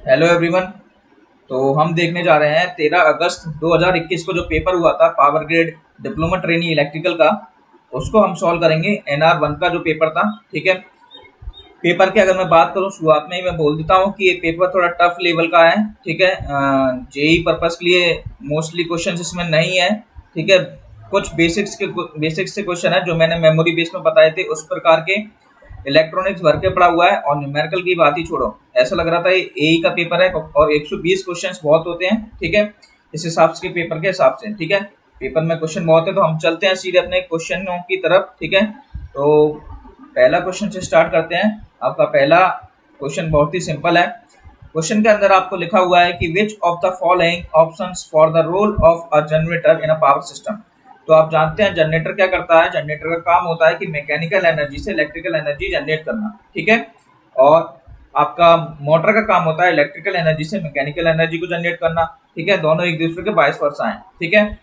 Hello everyone. तो हम देखने जा रहे हैं 13 अगस्त 2021 को जो पेपर हुआ था power grid diploma trainee electrical का, उसको हम सॉल्व करेंगे। NR1 का जो पेपर था, ठीक है। पेपर की अगर मैं बात करूं, शुरुआत में ही मैं बोल देता हूं कि ये पेपर थोड़ा टफ लेवल का है, ठीक है। जेई पर्पस के लिए मोस्टली क्वेश्चन इसमें नहीं है, ठीक है। कुछ बेसिक्स से क्वेश्चन है जो मैंने मेमोरी बेस में बताए थे, उस प्रकार के इलेक्ट्रॉनिक्स भर के पड़ा हुआ है। और न्यूमेरिकल की बात ही छोड़ो, ऐसा लग रहा था ये एई का पेपर है। और 120 क्वेश्चंस बहुत होते हैं, ठीक है, इस हिसाब से पेपर के हिसाब से, ठीक है। पेपर में क्वेश्चन बहुत है, तो हम चलते हैं सीधे अपने क्वेश्चनों की तरफ, ठीक है। तो पहला क्वेश्चन से स्टार्ट करते हैं। आपका पहला क्वेश्चन बहुत ही सिंपल है। क्वेश्चन के अंदर आपको लिखा हुआ है कि which of the following options for the role of a generator in a power system. तो आप जानते हैं जनरेटर क्या करता है। जनरेटर का काम होता है कि मैकेनिकल एनर्जी से इलेक्ट्रिकल एनर्जी जनरेट करना, ठीक है। और आपका मोटर का काम होता है इलेक्ट्रिकल एनर्जी से मैकेनिकल एनर्जी को जनरेट करना, ठीक है। दोनों एक दूसरे के वाइस वर्सा हैं, ठीक है,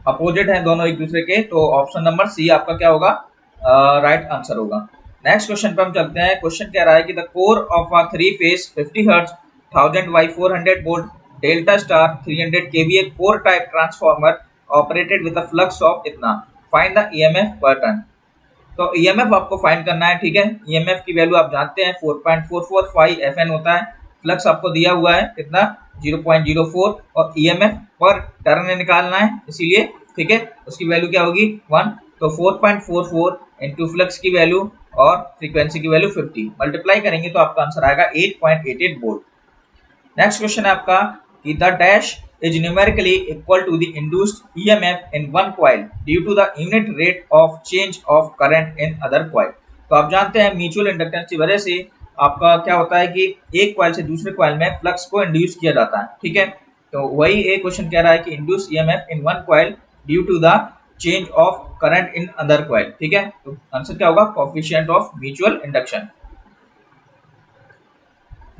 अपोजिट हैं दोनों एक दूसरे के। तो ऑप्शन नंबर सी आपका क्या होगा, राइट आंसर होगा। नेक्स्ट क्वेश्चन पे हम चलते हैं। क्वेश्चन कह रहा है कि the core of a three phase 50 hertz 1000 by 400 volt delta star 300 KVA core type transformer operated with a flux of इतना, फाइंड द ईएमएफ पर टर्न। तो ईएमएफ आपको फाइंड करना है, ठीक है। ईएमएफ की वैल्यू आप जानते हैं 4.445 एफएन होता है। फ्लक्स आपको दिया हुआ है कितना, 0.04। और ईएमएफ पर टर्न निकालना है, इसीलिए, ठीक है, उसकी वैल्यू क्या होगी 1। तो 4.44 इंटू फ्लक्स की वैल्यू और फ्रीक्वेंसी की वैल्यू 50 मल्टीप्लाई करेंगे तो आपका आंसर आएगा 8.88 वोल्ट। नेक्स्ट क्वेश्चन है आपका कि the dash is numerically equal to the induced EMF in one coil due to the unit rate of change of current in other coil। तो आप जानते हैं म्यूचुअल इंडक्टेंस की वजह से आपका क्या होता है कि एक कॉइल से दूसरे कॉइल में फ्लक्स को इंड्यूस किया जाता है, ठीक है। तो वही एक क्वेश्चन कह रहा है कि induce EMF in one coil due to the change of current in other coil, ठीक है। तो आंसर क्या होगा, coefficient of mutual induction.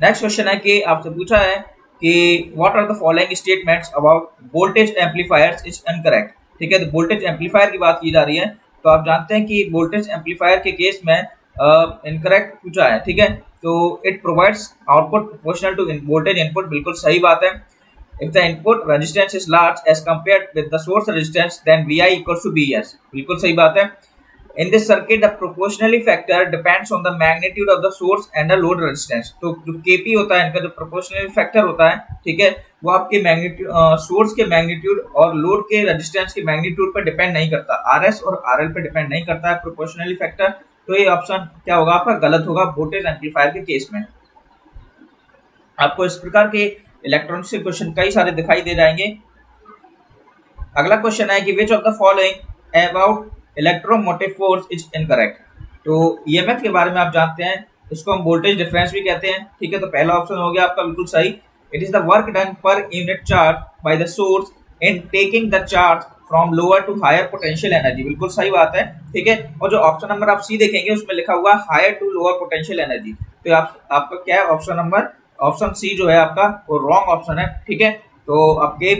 Next question है कि आपसे पूछा है कि what are the following statements about voltage amplifiers is incorrect, ठीक है। तो वोल्टेज एम्पलीफायर की बात की जा रही है। तो आप जानते हैं कि वोल्टेज एम्पलीफायर के केस में इनकरेक्ट पूछा है, ठीक है। तो it provides output proportional to voltage input, बिल्कुल सही बात है। If the input resistance is large as compared with the source resistance then V I equals to B S, बिल्कुल सही बात है। In this circuit, the proportionality factor depends on the magnitude of the source and the load resistance। तो जो Kp होता है, इनका जो proportionality factor होता है, ठीक है, वो आपके मैग्नीट्यूड सोर्स के मैग्नीट्यूड और लोड के रेजिस्टेंस के मैग्नीट्यूड पर डिपेंड नहीं करता। Rs और RL पर डिपेंड नहीं करता है प्रोपोर्शनली फैक्टर। तो ये ऑप्शन क्या होगा आपका, गलत होगा वोल्टेज एम्पलीफायर के केस में। आपको इस प्रकार के इलेक्ट्रॉनिक्स के क्वेश्चन कई सारे दिखाई दे जाएंगे। अगला क्वेश्चन है कि which of the following about electromotive force is incorrect. तो ईएमएफ के बारे में आप जानते हैं, इसको हम वोल्टेज डिफरेंस भी कहते हैं, ठीक है। तो पहला ऑप्शन हो गया आपका बिल्कुल सही। It is the work done per unit charge by the source in taking the charge from lower to higher potential energy, बिल्कुल सही बात है, ठीक है। और जो ऑप्शन नंबर आप सी देखेंगे उसमें लिखा हुआ higher to lower potential energy. तो आपका क्या है ऑप्शन नंबर, ऑप्शन सी जो है आपका वो रॉन्ग ऑप्शन है, ठीक है। तो आपके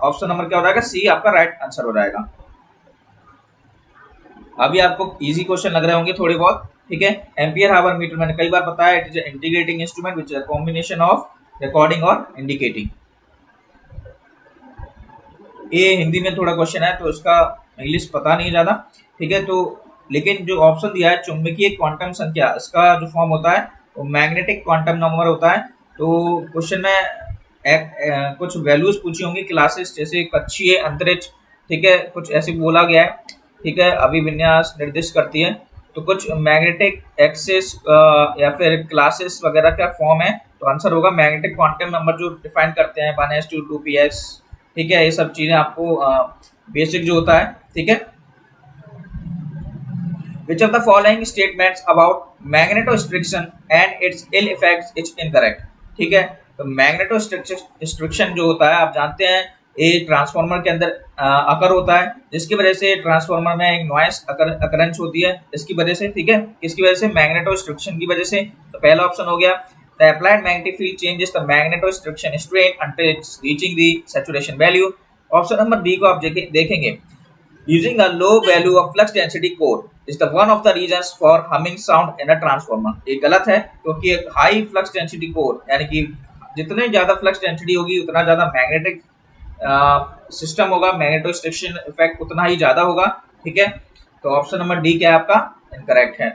ऑप्शन नंबर क्या हो जाएगा, सी आपका राइट आंसर हो जाएगा। अभी आपको इजी क्वेश्चन लग रहे होंगे थोड़े बहुत, ठीक है। एम्पियर हावर मीटर मैंने कई बार बताया, it is integrating instrument which is a combination of recording और इंडिकेटिंग। ये हिंदी में थोड़ा क्वेश्चन है तो इसका इंग्लिश पता नहीं ज्यादा, ठीक है। तो लेकिन जो ऑप्शन दिया है चुंबकीय क्वांटम संख्या, इसका जो फॉर्म होता है वो मैग्नेटिक क्वांटम नंबर होता है। तो क्वेश्चन में कुछ वैल्यूज पूछी होंगी क्लासेस, जैसे कक्षीय अंतरिक्ष, ठीक है, कुछ ऐसे बोला गया है, ठीक है, अभिविन्यास निर्दिष्ट करती है। तो कुछ मैग्नेटिक एक्सिस या फिर क्लासेस वगैरह का फॉर्म है। तो आंसर होगा मैग्नेटिक क्वांटम नंबर जो डिफाइन करते हैं 1s2 2px, ठीक है। ये सब चीजें आपको बेसिक जो होता है, ठीक है। Which of the following statements about magnetostriction and its ill effects is incorrect, ठीक है। तो मैग्नेटोस्ट्रिक्शन जो होता है आप जानते हैं ये ट्रांसफार्मर के अंदर अकर होता है, जिसकी वजह से ट्रांसफार्मर में एक नॉइस अकरेंस होती है, इसकी वजह से, ठीक है, किसकी वजह से, मैग्नेटोस्ट्रिक्शन की वजह से। तो पहला ऑप्शन हो गया the applied magnetic field changes the magnetostriction strain until its reaching the saturation value. Option number B को आप देखेंगे Using a low value of flux density core is the one of the reasons for humming sound in a transformer। ये गलत है क्योंकि high flux density core यानी कि जितने ज्यादा फ्लक्स डेंसिटी होगी उतना ज्यादा मैग्नेटिक सिस्टम होगा, मैग्नेटोस्ट्रिक्शन इफेक्ट उतना ही ज्यादा होगा। ठीक है, तो ऑप्शन नंबर डी क्या है आपका, इनकरेक्ट है।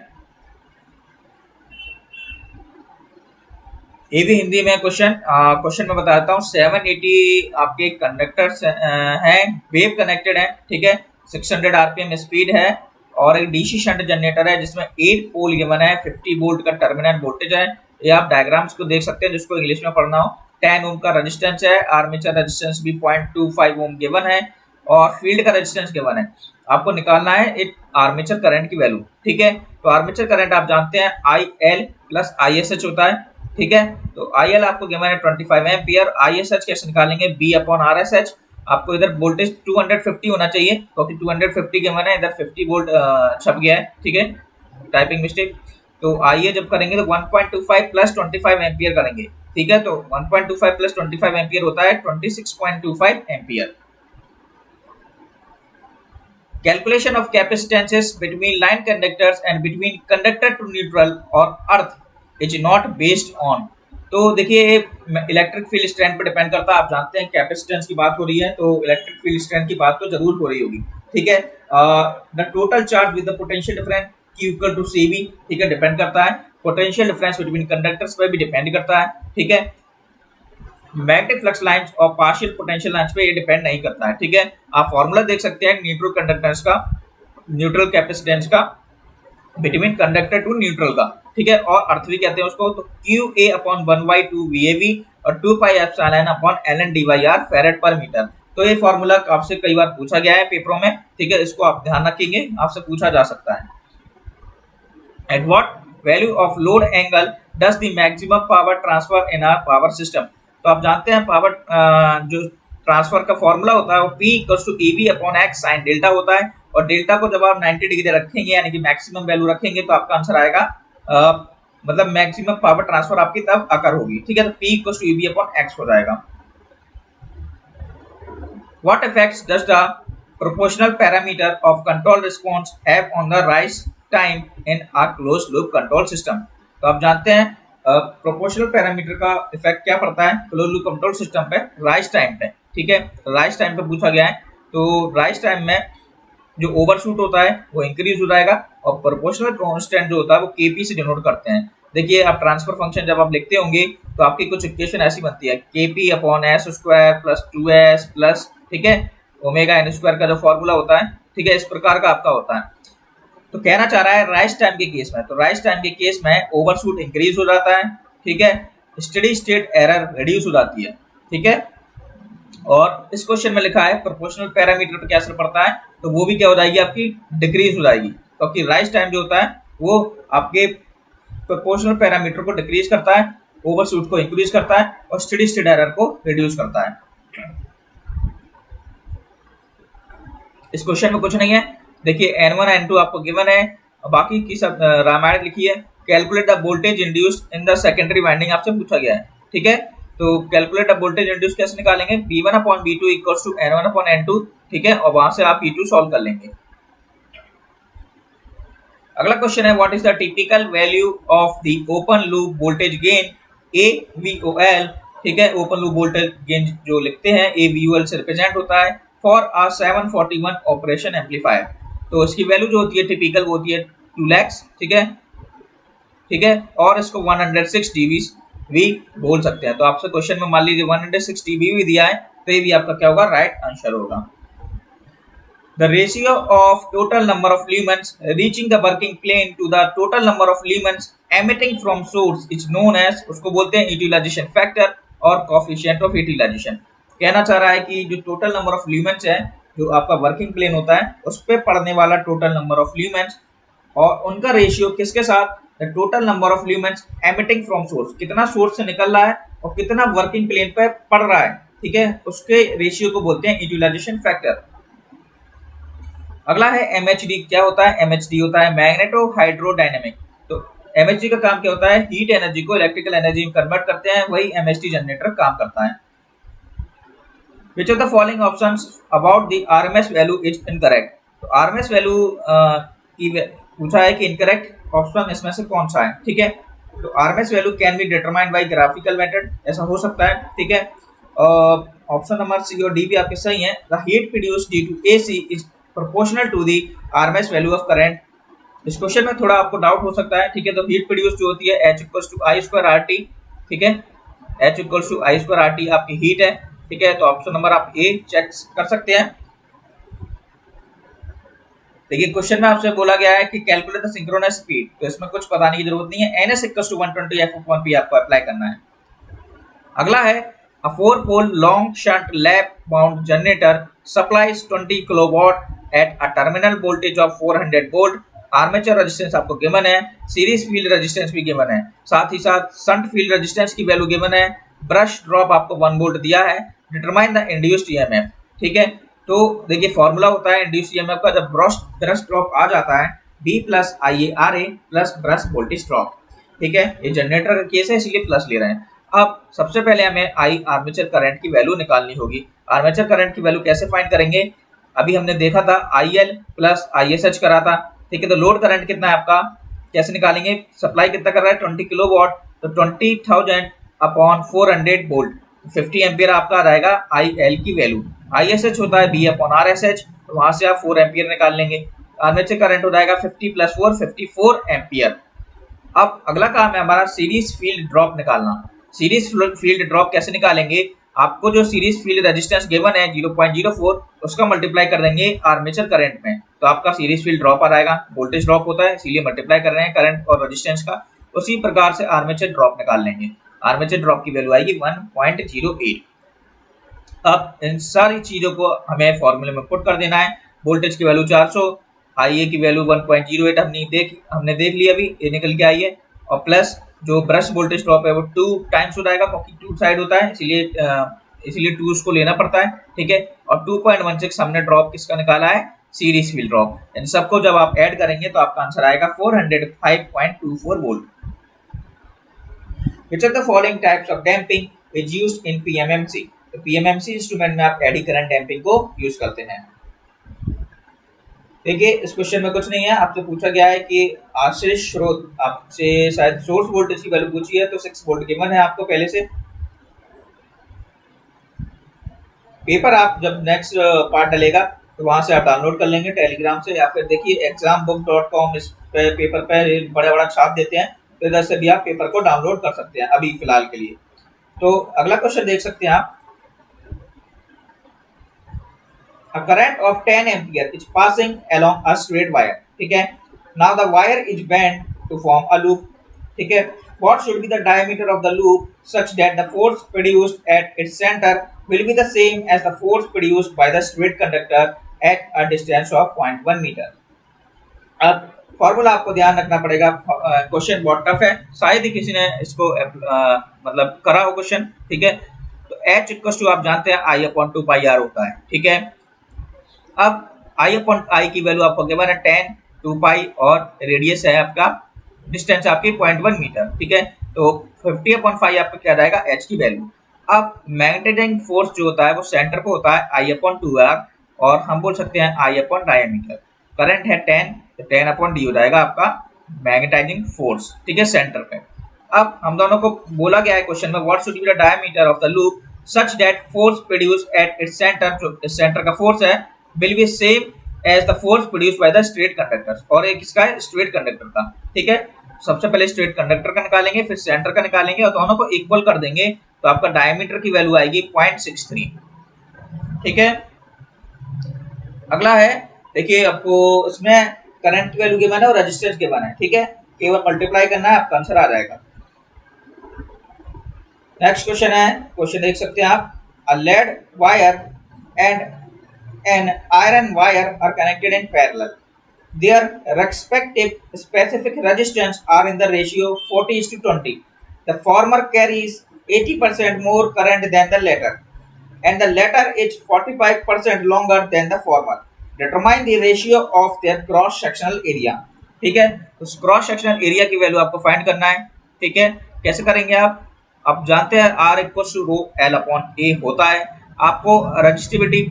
ये भी हिंदी में क्वेश्चन में बताता हूँ। 780 आपके कंडक्टर्स हैं, वेव कनेक्टेड है। ठीक है, 600 आरपीएम स्पीड है और एक डीसी शंट जनरेटर है जिसमें 8 पोल गिवन है, 50 वोल्ट का टर्मिनल वोल्टेज है। ये आप डायग्राम्स को देख सकते हैं जिसको इंग्लिश में पढ़ना हो। 10 ओम का रेजिस्टेंस है, आर्मेचर रेजिस्टेंस भी 0.25 ओम गिवन है और फील्ड का रेजिस्टेंस गिवन है। आपको निकालना है एक आर्मेचर करंट की वैल्यू। ठीक है, तो आर्मेचर करंट आप जानते हैं IL प्लस ISH होता है। ठीक है, तो IL आपको गिवन है 25 एम्पियर, ISH कैसे निकालेंगे, B अपॉन RSH। आपको इधर वोल्टेज 250 होना चाहिए क्योंकि 250 गिवन है, इधर 50 वोल्ट छप गया है। ठीक है, टाइपिंग मिस्टेक। तो आइए जब करेंगे तो 1.25 प्लस 25 एम्पियर करेंगे। ठीक है, तो 1.25 प्लस 25 एम्पियर होता है 26.25 ampere. Calculation of capacitances between line conductors and between conductor to neutral or earth is not based on। तो देखिए इलेक्ट्रिक फील्ड स्ट्रेंथ पर डिपेंड करता है। आप जानते हैं कैपेसिटेंस की बात हो रही है तो इलेक्ट्रिक फील्ड स्ट्रेंथ की बात तो जरूर हो रही होगी। ठीक है, the total charge with the potential difference Q equal to CV। ठीक है, डिपेंड करता है। पोटेंशियल डिफरेंस बिटवीन कंडक्टर्स पर भी डिपेंड करता है। ठीक है, मैग्नेटिक फ्लक्स लाइंस और पार्शियल पोटेंशियल लाइंस पे ये डिपेंड नहीं करता है। ठीक है, आप फॉर्मूला देख सकते हैं न्यूट्रल कंडक्टेंस का, न्यूट्रल कैपेसिटेंस का बिटवीन कंडक्टर टू न्यूट्रल का। ठीक है, और अर्थ भी कहते हैं उसको। तो QA अपॉन 1/2 VAB और 2 pi epsilon upon ln dy/r farad पर मीटर। तो ये फॉर्मूला आपसे कई बार पूछा गया है पेपरों में। ठीक है, इसको आप ध्यान रखेंगे, आपसे पूछा जा सकता है। At what value of load angle does the maximum power transfer in our power system. तो आप जानते हैं पावर जो ट्रांसफर का फॉर्मूला होता है वो P equals to EV upon x sin delta होता है। और डेल्टा को जब आप 90 डिग्री रखेंगे यानी कि मैक्सिमम वैल्यू रखेंगे तो आपका आंसर आएगा मतलब मैक्सिमम पावर ट्रांसफर आपकी तब अकर होगी। ठीक है, तो P equals to EV upon x हो जाएगा। What effects does the proportional parameter of control response have on the rise time in a closed loop control system। तो आप जानते हैं प्रोपोर्शनल पैरामीटर का इफेक्ट क्या पड़ता है क्लोज लूप कंट्रोल सिस्टम पे, राइज टाइम पे। ठीक है, राइज टाइम पे पूछा गया है। तो राइज टाइम में जो ओवरशूट होता है वो इंक्रीज हो जाएगा और प्रोपोर्शनल कांस्टेंट जो होता है वो Kp से डिनोट करते हैं। देखिए आप ट्रांसफर फंक्शन जब आप लिखते होंगे तो आपकी कुछ इक्वेशन ऐसी बनती है Kp upon s square plus 2s plus, ठीक है, ओमेगा n स्क्वायर का जो फॉर्मूला होता है। ठीक है, इस प्रकार का आपका होता है। तो कहना चाह रहा है राइज टाइम के केस में, तो राइज टाइम के केस में ओवरशूट इंक्रीज हो जाता है। ठीक है, स्टेडी स्टेट एरर रिड्यूस हो जाती है। ठीक है, और इस क्वेश्चन में लिखा है प्रोपोर्शनल पैरामीटर पर क्या असर पड़ता है, तो वो भी क्या हो जाएगी आपकी डिक्रीज हो जाएगी क्योंकि राइज टाइम जो होता है वो आपके प्रोपोर्शनल पैरामीटर को डिक्रीज करता है, ओवरशूट को इंक्रीज करता है और स्टेडी स्टेट एरर को रिड्यूस करता है। इस क्वेश्चन में कुछ नहीं है। देखिए N1 N2 आपको गिवन है, बाकी की सब रामायण लिखी है। Calculate the voltage induced in the secondary winding आपसे पूछा गया है। ठीक है, तो कैलकुलेट द वोल्टेज इंड्यूस कैसे निकालेंगे, V1 upon V2 equals to N1 upon N2। ठीक है, और वहां से आप E2 सॉल्व कर लेंगे। अगला क्वेश्चन है what is the typical value of the open loop voltage gain AVOL। ठीक है, ओपन लूप वोल्टेज गेन जो लिखते हैं AVOL से रिप्रेजेंट होता है फॉर अ 741 ऑपरेशन एम्पलीफायर। तो इसकी वैल्यू जो होती है टिपिकल वो होती है 2 लाख। ठीक है, ठीक है, और इसको 106 dB भी बोल सकते हैं। तो आपसे क्वेश्चन में मान लीजिए 106 dB भी दिया है तो ये भी आपका क्या होगा, राइट आंसर होगा। The ratio of total number of lumens reaching the working plane to the total number of lumens emitting from source is known as, उसको बोलते हैं यूटिलाइजेशन फैक्टर और कोएफिशिएंट ऑफ यूटिलाइजेशन। कहना चाह रहा है कि जो टोटल नंबर ऑफ ल्यूमेंस है जो आपका वर्किंग प्लेन होता है उस पर पड़ने वाला टोटल नंबर ऑफ ल्यूमेंस और उनका रेशियो किसके साथ, the total number of lumens emitting from source, कितना सोर्स से निकल रहा है और कितना वर्किंग प्लेन पे पड़ रहा है। ठीक है, उसके रेशियो को बोलते हैं यूटिलाइजेशन फैक्टर। अगला है MHD। क्या होता है MHD? होता है मैग्नेटो हाइड्रोडायनेमिक। तो MHD का काम क्या होता है, हीट एनर्जी को इलेक्ट्रिकल एनर्जी में कन्वर्ट करते हैं, वही MHD जनरेटर काम करता है। Which of the following options about the RMS value is incorrect? तो आरएमएस वैल्यू की पूछा है कि इनकरेक्ट ऑप्शन इसमें से कौन सा है, ठीक है। तो RMS value can be determined by graphical method, ऐसा हो सकता है, ठीक है। ऑप्शन नंबर सी और डी भी आपके सही हैं। The heat produced due to AC is proportional to the RMS value of current. इस क्वेश्चन में थोड़ा आपको डाउट हो सकता है, ठीक है। तो हीट प्रोड्यूस जो होती है H equals to I square R T, ठीक है। H equals to I square R T आपकी हीट है, ठीक है। तो ऑप्शन नंबर आप ए चेक कर सकते हैं। देखिए क्वेश्चन में आपसे बोला गया है कि कैलकुलेट द सिंक्रोनस स्पीड, तो इसमें कुछ बताने की जरूरत नहीं है। NS इक्वल्स टू 120 F/P आपको अप्लाई करना है। अगला है a 4 pole long shunt lap mount generator supplies 20 kilowatt at a terminal voltage of 400 volt. Armature resistance आपको गिवन है, सीरीज फील्ड रेजिस्टेंस भी गिवन है, साथ ही साथ शंट फील्ड रेजिस्टेंस की वैल्यू गिवन है, ब्रश ड्रॉप आपको 1 वोल्ट दिया है। डिटरमाइन द इंड्यूस्ड ईएमएफ, ठीक है। तो देखिए फॉर्मूला होता है इंड्यूस्ड ईएमएफ का, जब ब्रश ड्रॉप आ जाता है B plus IaRa plus brush voltage drop, ठीक है। ये जनरेटर का केस है इसलिए प्लस ले रहे हैं। अब सबसे पहले हमें आई आर्मेचर करंट की वैल्यू निकालनी होगी। आर्मेचर करंट की वैल्यू कैसे फाइंड करेंगे, अभी हमने देखा था IL प्लस ISH करा था, ठीक है। तो लोड करंट कितना है आपका, कैसे निकालेंगे, सप्लाई कितना कर रहा है 20 किलोवाट, तो 20,000 अपॉन 400 वोल्ट, 50 एम्पियर आपका रहेगा IL की वैल्यू। ISH होता है B अपॉन RSH, तो वहां से आप 4 एम्पियर निकाल लेंगे। आर्मेचर करंट हो जाएगा 50 प्लस 4 54 एम्पियर। अब अगला काम है हमारा सीरीज फील्ड ड्रॉप निकालना। सीरीज फील्ड ड्रॉप कैसे निकालेंगे, आपको जो सीरीज फील्ड रेजिस्टेंस गिवन है 0.04 उसका मल्टीप्लाई कर देंगे आर्मेचर करंट में, तो आपका सीरीज फील्ड ड्रॉप आ जाएगा। वोल्टेज ड्रॉप होता है इसीलिए मल्टीप्लाई कर रहे हैं करंट और रेजिस्टेंस का। उसी प्रकार से आर्मेचर ड्रॉप निकाल लेंगे। आर्मेचर ड्रॉप की वैल्यू आएगी 1.08। अब इन सारी चीजों को हमें फॉर्मूले में पुट कर देना है। वोल्टेज की वैल्यू 400, IA की वैल्यू 1.08 हमने देख ली अभी, ये निकल के आई है। और प्लस जो ब्रश वोल्टेज ड्रॉप है वो 2 टाइम्स हो जाएगा, क्योंकि 2 साइड होता है इसीलिए 2 उसको लेना पड़ता है, ठीक है। और 2.16 हमने ड्रॉप किसका निकाला है, सीरीज फील्ड ड्रॉप। इन सबको जब आप ऐड करेंगे तो आपका आंसर आएगा 405.24 volt. Which of the following types of damping is used in PMMC? तो PMMC इंस्ट्रूमेंट में आप एडी करंट डैम्पिंग को यूज करते हैं। देखिए इस क्वेश्चन में कुछ नहीं है, आपसे पूछा गया है कि आश्रित स्रोत, आपसे शायद सोर्स वोल्टेज की वैल्यू पूछी है, तो 6 वोल्ट गिवन है आपको पहले से। पेपर आप जब नेक्स्ट पार्ट डलेगा तो वहां से आप डाउनलोड कर लेंगे टेलीग्राम से, या फिर देखिए exambook.com इस पे पेपर पे बड़ा बड़ा छाप देते हैं, तो इधर से भी आप पेपर को डाउनलोड कर सकते हैं अभी फिलहाल के लिए। तो अगला क्वेश्चन देख सकते हैं आप। A current of 10 ampere is passing along a straight wire, ठीक है। Now the wire is bent to form a loop, ठीक है। What should be the diameter of the loop such that the force produced at its center will be the same as the force produced by the straight conductor at a distance of 0.1 meter? अब formula आपको ध्यान रखना पड़ेगा, question बहुत tough है, शायद ही किसी ने इसको मतलब करा हो क्वेश्चन, ठीक है। तो H इक्वल टू आप जानते हैं I/2πr होता है, ठीक है। अब I/I की वैल्यू आपको गिवन है 10, 2π और रेडियस है आपका, डिस्टेंस आपकी 0.1 मीटर, ठीक है। तो 50/5 आपका क्या जाएगा H की वैल्यू। अब मैग्नेटाइजिंग फोर्स जो होता है वो सेंटर पे होता है I/2r, और हम बोल सकते हैं I/डायमीटर। करंट है 10, तो 10/d हो जाएगा आपका मैग्नेटाइजिंग फोर्स, ठीक है, सेंटर पे। अब हम दोनों को बोला गया है क्वेश्चन में what should be the diameter of the loop such that force produced at its centre, जो इस सेंटर का फोर्स है will be same as the force produced by the straight conductor, और एक इसका है स्ट्रेट कंडक्टर का, ठीक है। सबसे पहले स्ट्रेट कंडक्टर का निकालेंगे, फिर सेंटर का निकालेंगे और दोनों को इक्वल कर देंगे, तो आपका डायमीटर की वैल्यू आएगी 0.63, ठीक है। अगला है, देखिए आपको इसमें करंट की वैल्यू गिवन है और रेजिस्टेंस गिवन है, ठीक है। केवल मल्टीप्लाई करना है, आपका आंसर आ जाएगा। नेक्स्ट क्वेश्चन है, क्वेश्चन देख सकते हैं आप। A lead wire and an iron wire are connected in parallel. Their respective specific resistance are in the ratio 40:20. The former carries 80% more current than the latter, and the latter is 45% longer than the former. Determine the ratio of their cross sectional area. ठीक है, तो cross sectional area की value आपको find करना है, ठीक है। कैसे करेंगे आप जानते हैं R = ρ L/A होता है, आपको रजिस्टिविटी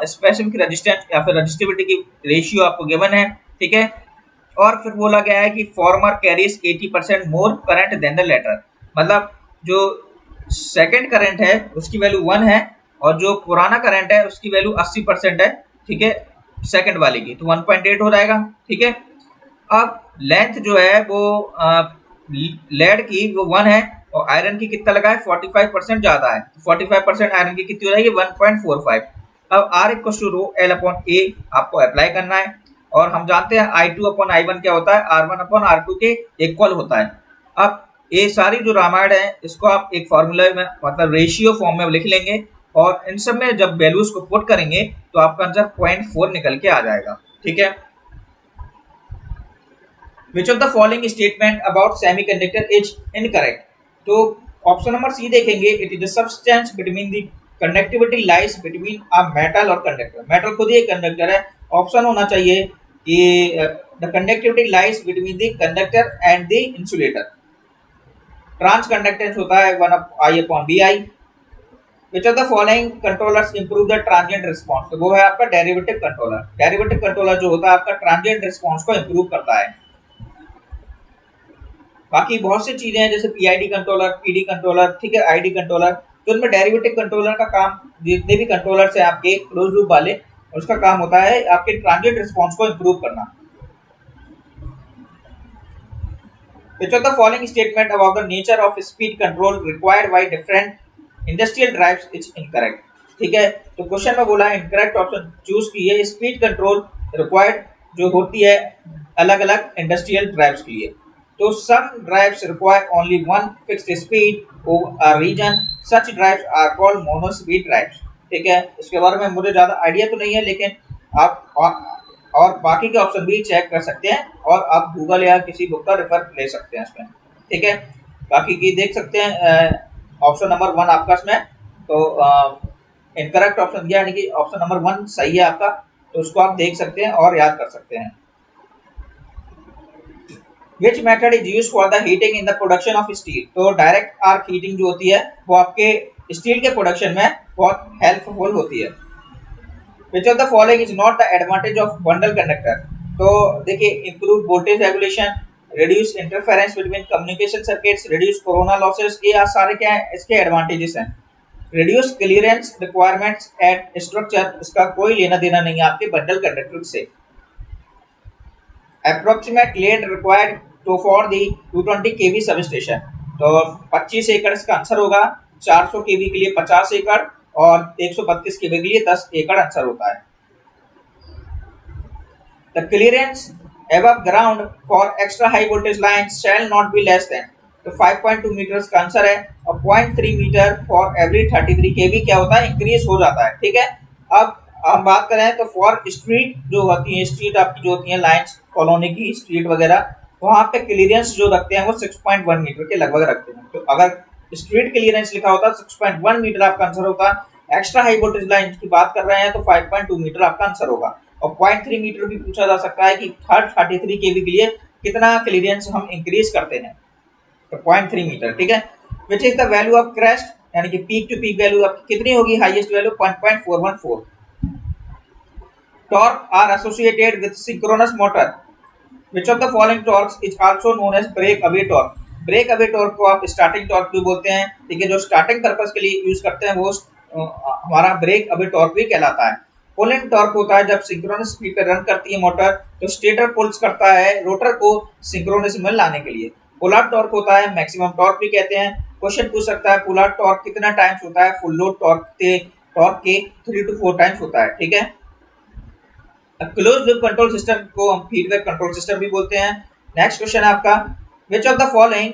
स्पेसिफिक रेजिस्टेंस या फिर रजिस्टिविटी की रेशियो आपको गिवन है, ठीक है। और फिर बोला गया है कि former carries 80% more current than the latter, मतलब जो सेकंड करंट है उसकी वैल्यू 1 है और जो पुराना करंट है उसकी वैल्यू 80% है, ठीक है, सेकंड वाले की, तो 1.8 हो जाएगा, ठीक है। अब लेंथ जो है वो लेड की वो 1 है और आयरन की कितना लगा है 45% ज्यादा है, 45% आयरन की कितनी हो जाएगी 1.45। अब R equal to rho L upon A आपको अप्लाई करना है और हम जानते हैं I2 अपॉन I1 क्या होता है, R1 अपॉन R2 के इक्वल होता है। अब ये सारी जो रामायण है इसको आप एक फॉर्मूले में मतलब रेशियो फॉर्म में लिख लेंगे और इन सब में जब वैल्यूज को पुट करेंगे तो आपका आंसर 0.4 निकल के आ जाएगा, ठीक है। Which of the following statement about semiconductor is incorrect? तो ऑप्शन नंबर सी देखेंगे, it is the substance between the conductivity lies between a metal और कंडक्टर। मेटल खुद ही एक कंडक्टर है, ऑप्शन होना चाहिए कि the conductivity lies between the conductor and the insulator. Transconductance होता है 1 I upon B I. Which of the following controllers improve the transient response, तो वो है आपका डेरिवेटिव कंट्रोलर। डेरिवेटिव कंट्रोलर जो होता है आपका ट्रांजिएंट रिस्पांस को इंप्रूव करता है। बाकी बहुत सी चीजें हैं जैसे पीआईडी कंट्रोलर, पीडी कंट्रोलर, ठीक है, आईडी कंट्रोलर, तो उनमें डेरिवेटिव कंट्रोलर का काम, जितने भी कंट्रोलर्स हैं आपके क्लोज लूप वाले, उसका काम होता है आपके ट्रांजिएंट रिस्पांस को इंप्रूव करना। Which of the following statement about the nature of speed control required by different industrial drives is incorrect? ठीक है, तो क्वेश्चन में बोला है इनकरेक्ट ऑप्शन चूज कीजिए। स्पीड कंट्रोल रिक्वायर्ड जो होती है अलग अलग इंडस्ट्रियल ड्राइव्स के लिए, तो some drives require only one fixed speed over a region, such drives are called mono speed drives, ठीक है। इसके बारे में मुझे ज़्यादा आइडिया तो नहीं है, लेकिन आप और बाकी के ऑप्शन भी चेक कर सकते हैं और आप गूगल या किसी बुक का रेफर ले सकते हैं इसमें, ठीक है। बाकी की देख सकते हैं ऑप्शन नंबर 1 आपका इसमें तो इनकरेक्ट ऑप्शन दिया, यानी कि ऑप्शन नंबर 1 सही है आपका, तो उसको आप देख सकते हैं और याद कर सकते हैं। Which method is used for the heating in the production of steel? तो डायरेक्ट आर्क हीटिंग जो होती है वो आपके स्टील के प्रोडक्शन में बहुत हेल्पफुल होती है। Which of the following is not the advantage of bundle conductor? तो देखिए improve voltage regulation, reduce interference between communication circuits, reduce corona losses, ये सारे क्या है इसके advantages हैं। reduce clearance requirements at structure, इसका कोई लेना देना नहीं है आपके bundle conductor से। approximate land required to for the 220 kV substation, तो 25 एकड़ इसका आंसर होगा। 400 kV के लिए 50 एकड़ और 132 kV के लिए 10 एकड़ आंसर होता है। The clearance above ground for extra high voltage lines shall not be less than, तो 5.2 मीटर का आंसर है और 0.3 मीटर फॉर एवरी 33 kV क्या होता है इंक्रीज हो जाता है, ठीक है। अब हम बात करें तो फॉर स्ट्रीट जो होती है, स्ट्रीट आपकी जो होती है लाइन्स कॉलोनी की स्ट्रीट वगैरह, वहाँ पे क्लियरेंस जो रखते हैं वो 6.1 मीटर के लगभग रखते हैं। तो अगर स्ट्रीट क्लियरेंस लिखा होता 6.1 मीटर आपका आंसर होता। एक्स्ट्रा हाई वोल्टेज लाइन की बात कर रहे हैं तो 5.2 मीटर आपका आंसर होगा और 0.3 मीटर भी पूछा जा सकता है कि 33 केवी के लिए कितना क्लियरेंस हम इंक्रीज करते हैं, तो 0.3 मीटर, ठीक है। Which is the value of crest, यानी कि पीक टू पीक वैल्यू आपकी कितनी होगी, highest value 0.414। Torque are associated with synchronous motor, which of the following torques is also known as break away torque. Break away torque को आप starting torque भी बोलते हैं, ठीक है, जो स्टार्टिंग पर्पस के लिए यूज करते हैं वो हमारा ब्रेक अवे टॉर्क भी कहलाता है। पुल इन टॉर्क होता है जब सिंक्रोनस स्पीड पर रन करती है मोटर तो स्टेटर पुल्स करता है रोटर को सिंक्रोनस में लाने के लिए। पुल आउट टॉर्क होता है मैक्सिमम टॉर्क भी कहते हैं। क्वेश्चन पूछ सकता है पुल आउट टॉर्क कितना टाइम्स होता है, फुल लोड टॉर्क के 3 to 4 टाइम्स होता है, ठीक है। क्लोज लूप कंट्रोल सिस्टम को हम फीडबैक कंट्रोल सिस्टम भी बोलते हैं। नेक्स्ट क्वेश्चन है आपका, विच of the following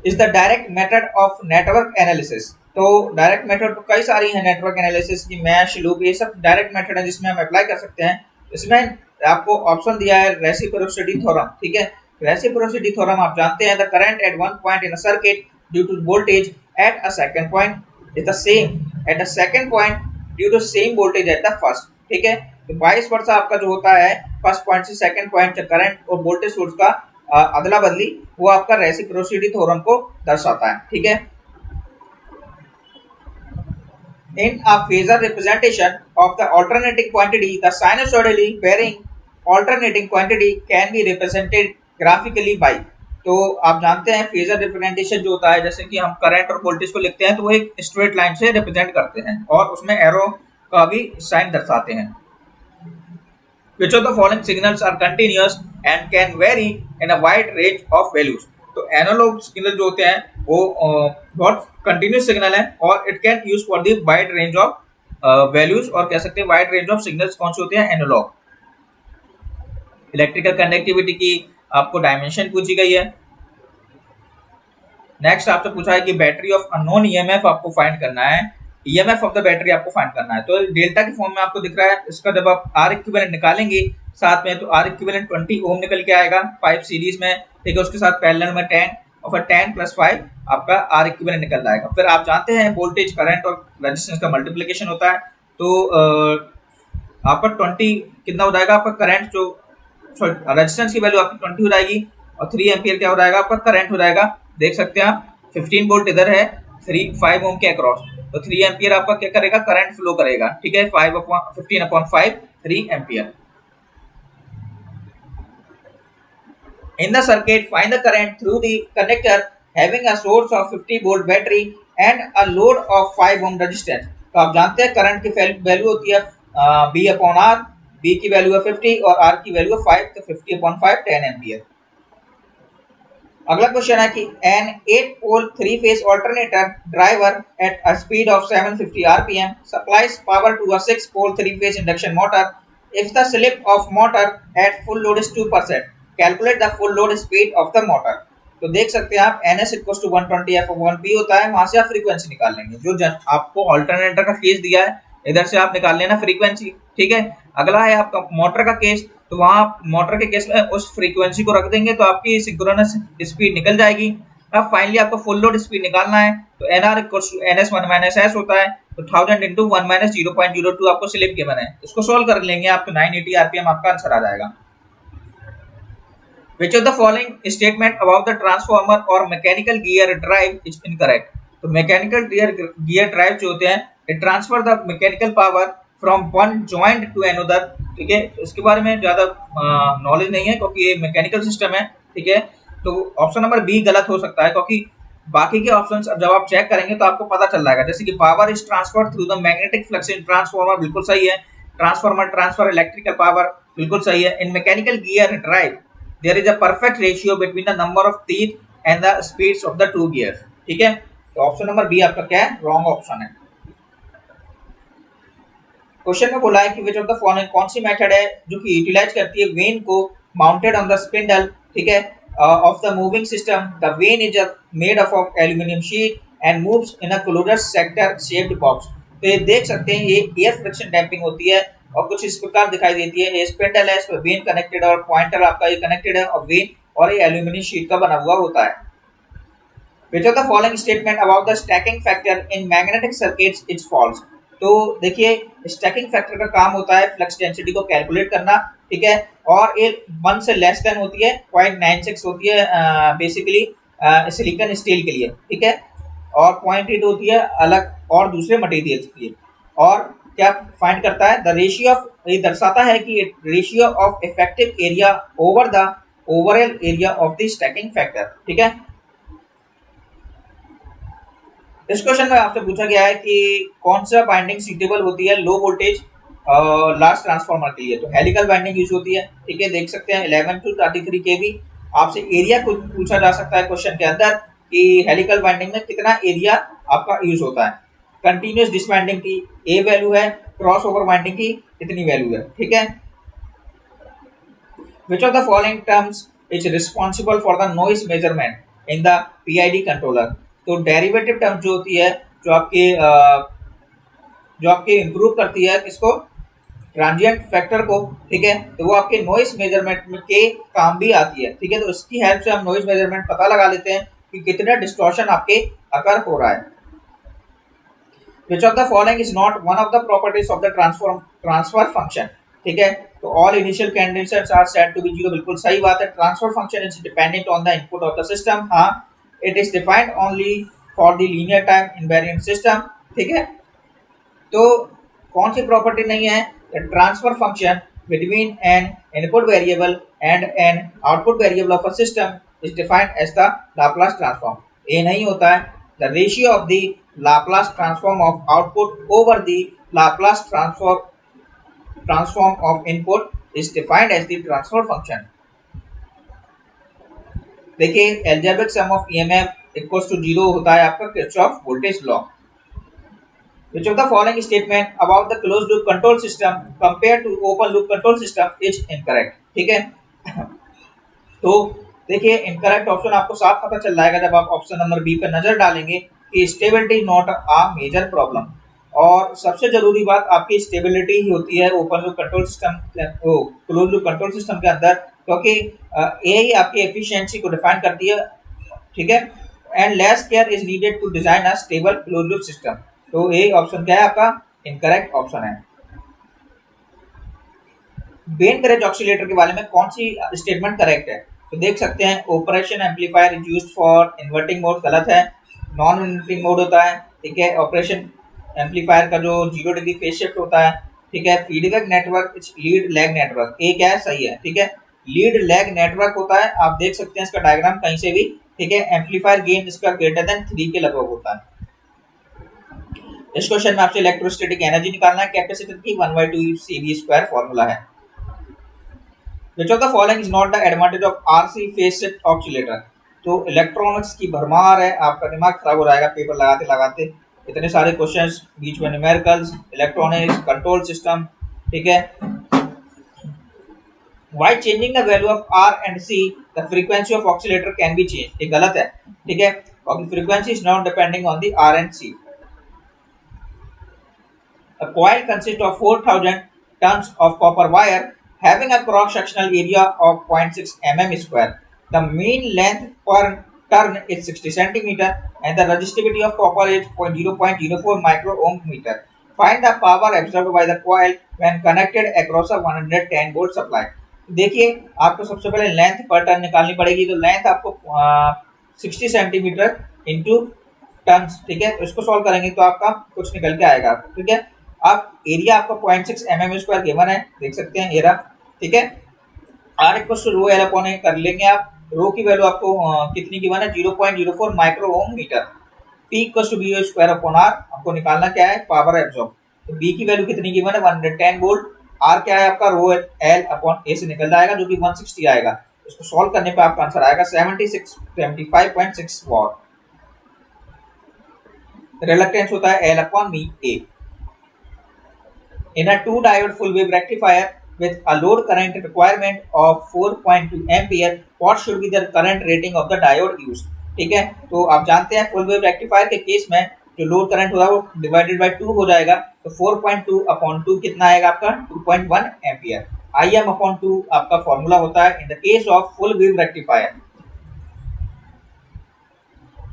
is the direct method of network analysis. तो डायरेक्ट मेथड तो कई सारी हैं नेटवर्क एनालिसिस की, मैश लूप, ये सब डायरेक्ट मेथड है जिसमें हम अप्लाई कर सकते हैं। इसमें आपको ऑप्शन दिया है रेसिप्रोसिटी थ्योरम, ठीक है। रेसिप्रोसिटी थ्योरम आप जानते हैं, the current at one point in a circuit due to voltage at a second point is the same at the second point due to same voltage at the first, ठीक है। तो 22 वर्ष आपका जो होता है फर्स्ट पॉइंट से second point current और वोल्टेज सोर्स का अदला बदली, वो आपका रेसिप्रोसिटी थ्योरम को दर्शाता है, ठीक है। In a phasor representation of the alternating quantity, the sinusoidally varying alternating quantity can be represented graphically by। तो आप जानते हैं फेजर रिप्रेजेंटेशन जो होता है, जैसे कि हम करंट और वोल्टेज को लिखते हैं तो वो एक स्ट्रेट लाइन से रिप्रेजेंट करते हैं और उसमें एरो का भी साइन दर्शाते हैं। Which of the following signals are continuous and can vary in a wide range of values? तो एनालॉग सिग्नल जो होते हैं वो बहुत कंटिन्यूस सिग्नल है और it can use for the wide range of values, और कह सकते हैं वाइड रेंज ऑफ सिग्नल्स कौन से होते हैं, एनालॉग। इलेक्ट्रिकल कंडक्टिविटी की आपको डायमेंशन पूछी गई है। नेक्स्ट आपसे पूछा है कि बैटरी ऑफ अननोन ईएमएफ आपको फाइंड करना है, ईएमएफ ऑफ द बैटरी आपको फाइंड करना है। तो डेल्टा के फॉर्म में आपको दिख रहा है, इसका जब आप आर इक्विवेलेंट निकालेंगे साथ में, तो आर इक्विवेलेंट 20 ओम निकल के आएगा 5 सीरीज में, ठीक है। उसके साथ पैरेलल में 10 और फिर 10 + 5 आपका आर इक्विवेलेंट निकल जाएगा। फिर आप जानते हैं वोल्टेज, करंट और रेजिस्टेंस का मल्टीप्लिकेशन होता है, तो आपका 20 कितना हो जाएगा, आपका करंट जो रेजिस्टेंस की वैल्यू आपकी 20 हो जाएगी और 3 एम्पियर क्या हो जाएगा, आपका करंट हो जाएगा। देख सकते हैं आप 15 वोल्ट इधर है 5 ओम के अक्रॉस, तो 3 एम्पियर आपका क्या करेगा, करंट फ्लो करेगा, ठीक है। 15/5 3 ampere. In the circuit, find the current through the connector having a source of 50 volt battery and a load of 5 ohm resistance। तो आप जानते हैं करंट की वैल्यू होती है B/R, B की वैल्यू है 50 और R की वैल्यू है 5, तो 50/5 10 एम्पियर। अगला क्वेश्चन है कि an 8 pole 3 phase alternator driver at a speed of 750 rpm supplies power to a 6 pole 3 phase induction motor if the slip of motor at full load is 2%। Calculate the full load speed of the motor. तो देख सकते हैं आप NS = 120 F/1P होता है, वहां से आप फ्रीक्वेंसी निकाल लेंगे। जो आपको ऑल्टरनेटर का केस दिया है, इधर से आप निकाल लेना फ्रीक्वेंसी, ठीक है। अगला है आपका मोटर का केस, तो वहां मोटर के केस में उस फ्रीक्वेंसी को रख देंगे तो आपकी सिंक्रोनस स्पीड निकल जाएगी। अब फाइनली आपको फुल लोड स्पीड निकालना है, तो NR = NS1 - S होता है, तो 1000 × 1 - 0.02 आपको स्लिप गिवन है। इसको सोल्व कर लेंगे, आपको 980 आरपीएम आपका आंसर आ जाएगा। Which of the following statement about the transformer or mechanical gear drive is incorrect? तो mechanical gear drive जो होते हैं, it transfer the mechanical power from one joint to another, ठीक है। इसके बारे में ज़्यादा नॉलेज नहीं है क्योंकि ये मैकेनिकल सिस्टम है, ठीक है। तो ऑप्शन नंबर बी गलत हो सकता है, क्योंकि बाकी के ऑप्शंस जब आप चेक करेंगे तो आपको पता चल जाएगा। जैसे कि power is transfer through the magnetic flux in transformer, बिल्कुल सही है। ट्रांसफार्मर ट्रांसफर इलेक्ट्रिकल पावर, बिल्कुल सही है। इन mechanical gear drive there is a perfect ratio between the number of teeth and the speeds of the two gears, ठीक है। तो option number B आपका क्या है, रॉन्ग ऑप्शन है। क्वेश्चन में बोला है कि विच ऑफ द फॉलोइंग कौन सी मेथड है जो कि यूटिलाइज करती है वेन को माउंटेड ऑन द स्पिंडल, ठीक है, of the moving system. The when is made of aluminium sheet and moves in a closed sector shaped box. तो ये देख सकते हैं, ये एयर फ्रिक्शन डैम्पिंग होती है और कुछ इस प्रकार दिखाई देती है। ये स्पिंडल है, इस पर वेन कनेक्टेड और पॉइंटर आपका ये कनेक्टेड है, और वेन और ये एल्यूमिनियम शीट का बना हुआ होता है। Which of the following statement about the stacking factor in magnetic circuits is false? तो देखिए स्टैकिंग फैक्टर का काम होता है फ्लक्स डेंसिटी को कैलकुलेट करना, ठीक है। और ये 1 से लेस देन होती है, 0.96 होती है बेसिकली सिलिकॉन स्टील के लिए, ठीक है। और 0.8 होती है अलग और दूसरे मटेरियल्स के लिए। और क्या फाइंड करता है, द रेशियो ऑफ, ये दर्शाता है कि ratio of effective area over the overall area of the stacking factor, ठीक है। इस क्वेश्चन में आपसे पूछा गया है कि कौन सा बाइंडिंग सूटेबल होती है लो वोल्टेज लार्ज ट्रांसफार्मर के लिए। तो हेलिकल बाइंडिंग यूज होती है, ठीक है। देख सकते हैं 11 to 33 kV। आपसे एरिया को पूछा जा सकता है क्वेश्चन के अंदर कि हेलिकल बाइंडिंग में कितना एरिया आपका यूज होता है। कंटिन्यूस डिसबाइंडिंग की ए वैल्यू है, क्रॉस ओवर बाइंडिंग की इतनी वैल्यू है, ठीक है। Which of the following terms is responsible for the noise measurement in the PID controller? तो डेरिवेटिव टर्म जो होती है, जो आपके इम्प्रूव करती है किसको, ट्रांजिएंट फैक्टर को, ठीक है। तो वो आपके नॉइस मेजरमेंट के काम भी आती है, ठीक है। तो इसकी हेल्प से हम नॉइस मेजरमेंट पता लगा लेते हैं कि कितना डिस्टॉर्शन आपके अकर हो रहा है। Which of the following is not one of the properties of the transfer function, ठीक है। तो all initial conditions are set to be 0, बिल्कुल सही बात है। Transfer function is dependent on the input of the system, हाँ। It is defined only for the linear time invariant system, ठीक है। तो कौन सी प्रॉपर्टी नहीं है? Transfer function between an input variable and an output variable of a system is defined as the Laplace transform. ये नहीं होता है। The ratio of the Laplace transform of output over the Laplace transform of input is defined as the transfer function. देखिए algebraic sum of EMF equals to 0 होता है आपका Kirchhoff voltage law. Which of the following statement about the closed loop control system compared to open loop control system is incorrect? ठीक है। तो देखिए incorrect option आपको साफ पता चल जाएगा जब आप ऑप्शन नंबर बी पर नजर डालेंगे कि stability not a major problem. और सबसे जरूरी बात आपकी स्टेबिलिटी ही होती है open loop control system close loop control system के अंदर, क्योंकि यही आपकी एफिशिएंसी को डिफाइन करती है। ठीक है। And less care is needed to design a stable close loop system. तो यही ऑप्शन क्या है आपका? इनकरेक्ट ऑप्शन है। वेन ब्रिज ऑक्सीलेटर के बारे में कौन सी स्टेटमेंट करेक्ट है? तो देख सकते हैं operation amplifier is used for inverting mode गलत है, नॉन इन्वर्टिंग मोड होता है। ठीक है। ऑपरेशन एम्पलीफायर का जो 0 डिग्री फेज शिफ्ट होता है। ठीक है। Feedback network lead lag network, ये क्या है? सही है। ठीक है। लीड लैग नेटवर्क होता है, आप देख सकते हैं इसका डायग्राम कहीं से भी। ठीक है। एम्पलीफायर गेन इसका ग्रेटर देन 3 के लगभग होता है। इस क्वेश्चन में आपसे इलेक्ट्रोस्टैटिक एनर्जी निकालना है कैपेसिटर की 1/2 CV² फॉर्मूला है। Which of the following is not the advantage of RC phase shift oscillator? तो इलेक्ट्रॉनिक्स की भरमार है, आपका दिमाग खराब हो जाएगा पेपर लगाते लगाते। इतने सारे क्वेश्चंस, बीच में न्यूमेरिकल्स, इलेक्ट्रॉनिक्स, कंट्रोल सिस्टम। ठीक है। Why changing the value of R and C, the frequency of oscillator can be changed? ये गलत है। ठीक है। क्योंकि frequency is not depending on the R and C. A coil consists of 4,000 tons of copper wire having a cross-sectional area of 0.6 mm square. The mean length per turn is 60 centimeter and the resistivity of copper is 0.04 micro ohm meter. Find the power absorbed by the coil when connected across a 110 volt supply. देखिए आपको सबसे पहले length पर turn निकालनी पड़ेगी। तो length आपको 60 centimetre into turns. ठीक है। इसको सॉल्व करेंगे तो आपका कुछ निकल के आएगा। ठीक है। अब एरिया आपका 0.6 mm² गिवन है, देख सकते हैं एरा। ठीक है। R equal to rho L upon A कर लेंगे आप। रो की वैल्यू आपको कितनी गिवन है? 0.04 micro ohm metre. P equal to BO² upon R, आपको निकालना क्या है? Power absorb. तो B की वैल्यू कितनी गिवन है? 110 वोल्ट। R क्या है आपका? रो एल अपॉन ए से निकल जाएगा जो कि 160 आएगा। इसको सॉल्व करने पे आपका आंसर आएगा 75.6 वॉट। रिलक्टेंस होता है L upon me A. In a 2-diode full wave rectifier with a load current requirement of 4.2 ampere, what should be the current rating of the diode used? ठीक है। तो आप जानते हैं फुल वेव रेक्टिफायर के case में जो load current होगा वो डिवाइडेड बाय 2 हो जाएगा। तो 4.2 अपॉन 2 कितना आएगा आपका? 2.1 एम्पियर। IM अपॉन 2 आपका फॉर्मूला होता है in the case of full wave rectifier.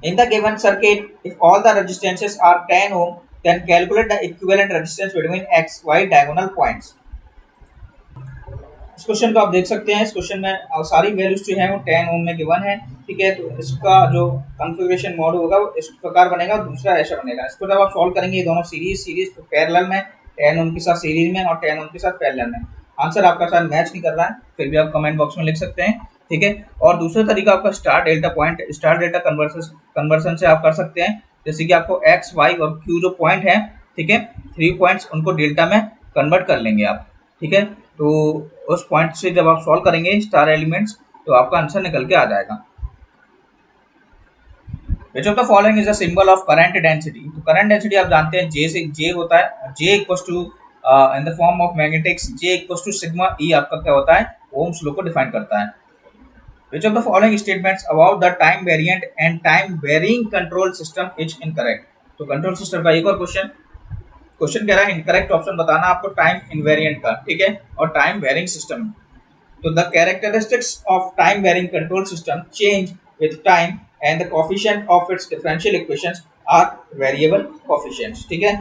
In the given circuit, if all the resistances are 10 ohm, then calculate the equivalent resistance between x, y diagonal points. इस question को आप देख सकते हैं। इस क्वेश्चन में सारी वैल्यूज जो है वो 10 ओम में गिवन है। ठीक है। तो इसका जो कॉन्फ़िगरेशन मोड होगा वो इस प्रकार बनेगा, दूसरा ऐसा बनेगा। इसको जब आप सॉल्व करेंगे ये दोनों सीरीज तो पैरेलल में 10 ओम के साथ सीरीज में और 10 ओम के साथ पैरेलल में। आंसर आपका साथ मैच नहीं कर रहा है फिर भी आप कमेंट बॉक्स में लिख सकते हैं। ठीक है। और दूसरा तरीका आपका star delta point, star delta conversion से आप कर सकते हैं। जैसे कि आपको एक्स, वाई और क्यू जो पॉइंट है, ठीक है, 3 पॉइंट्स, उनको डेल्टा में कन्वर्ट कर लेंगे आप। ठीक है। तो उस पॉइंट से जब आप सॉल्व करेंगे स्टार एलिमेंट्स तो आपका आंसर निकल के आ जाएगा। Which of the following is a symbol of current density? तो करंट डेंसिटी आप जानते हैं J से J होता है। J equals to in the form of magnetics J equals to sigma E आपका क्या होता है? ओम्स लॉ को डिफाइन करता है। Which of the following statements about the time variant and time varying control system is incorrect? तो control system का एक और क्वेश्चन कह रहा है इनकरेक्ट ऑप्शन बताना आपको टाइम इनवेरिएंट का। ठीक है। और टाइम वेरिंग सिस्टम। तो the characteristics of time varying control system change with time and the coefficient of its differential equations are variable coefficients. ठीक है।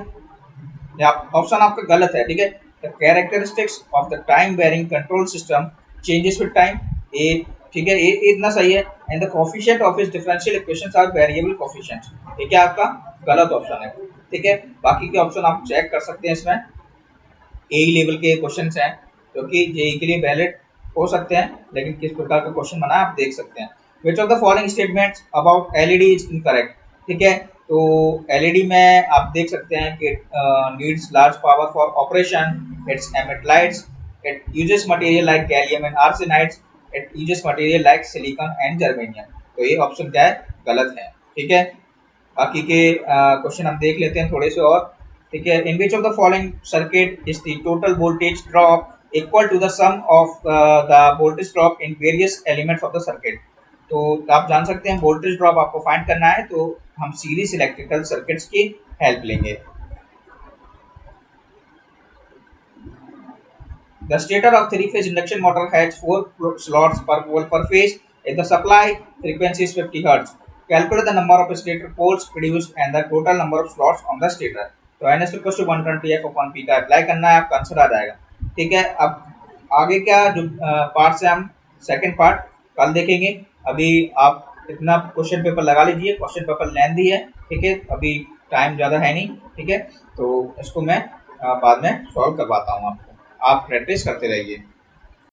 ऑप्शन आपका गलत है। ठीक है। The characteristics of the time varying control system changes with time, A. ठीक है। ये इतना सही है। And the coefficient of its differential equations are variable coefficients, ये क्या आपका गलत ऑप्शन है। ठीक है। बाकी के ऑप्शन आप चेक कर सकते हैं, इसमें ए लेवल के क्वेश्चन हैं जो कि जेई के लिए वैलिड हो सकते हैं, लेकिन किस प्रकार का क्वेश्चन बना है आप देख सकते हैं। विच of the following statements about LED is incorrect, ठीक है। तो एलईडी में आप देख सकते हैं कि needs large power for operation, its emit lights, it uses material like gallium and arsenides, it uses material like silicon and germanium. तो ये ऑप्शन क्या है, गलत है, ठीक है। बाकी के क्वेश्चन हम देख लेते हैं थोड़े से और, ठीक है। In which of the following circuit is the total voltage drop equal to the sum of the voltage drop in various elements of the circuit. तो आप जान सकते हैं वोल्टेज ड्रॉप आपको फाइंड करना है तो हम सीरीज इलेक्ट्रिकल सर्किट्स की हेल्प लेंगे। The stator of three-phase induction motor has 4 slots per volt per phase. If the supply frequency is 50 Hz, calculate the number of stator poles produced and the total number of slots on the stator. तो n is equals to 120 f upon p का apply करना है, आपका answer आ जाएगा, ठीक है। अब आगे क्या जो पार्ट से हम सेकंड पार्ट कल देखेंगे। अभी आप इतना क्वेश्चन पेपर लगा लीजिए, क्वेश्चन पेपर लेंथी है, ठीक है, अभी टाइम ज़्यादा है नहीं, ठीक है। तो इसको मैं बाद में सॉल्व करवाता हूँ आपको, आप प्रैक्टिस करते रहिए।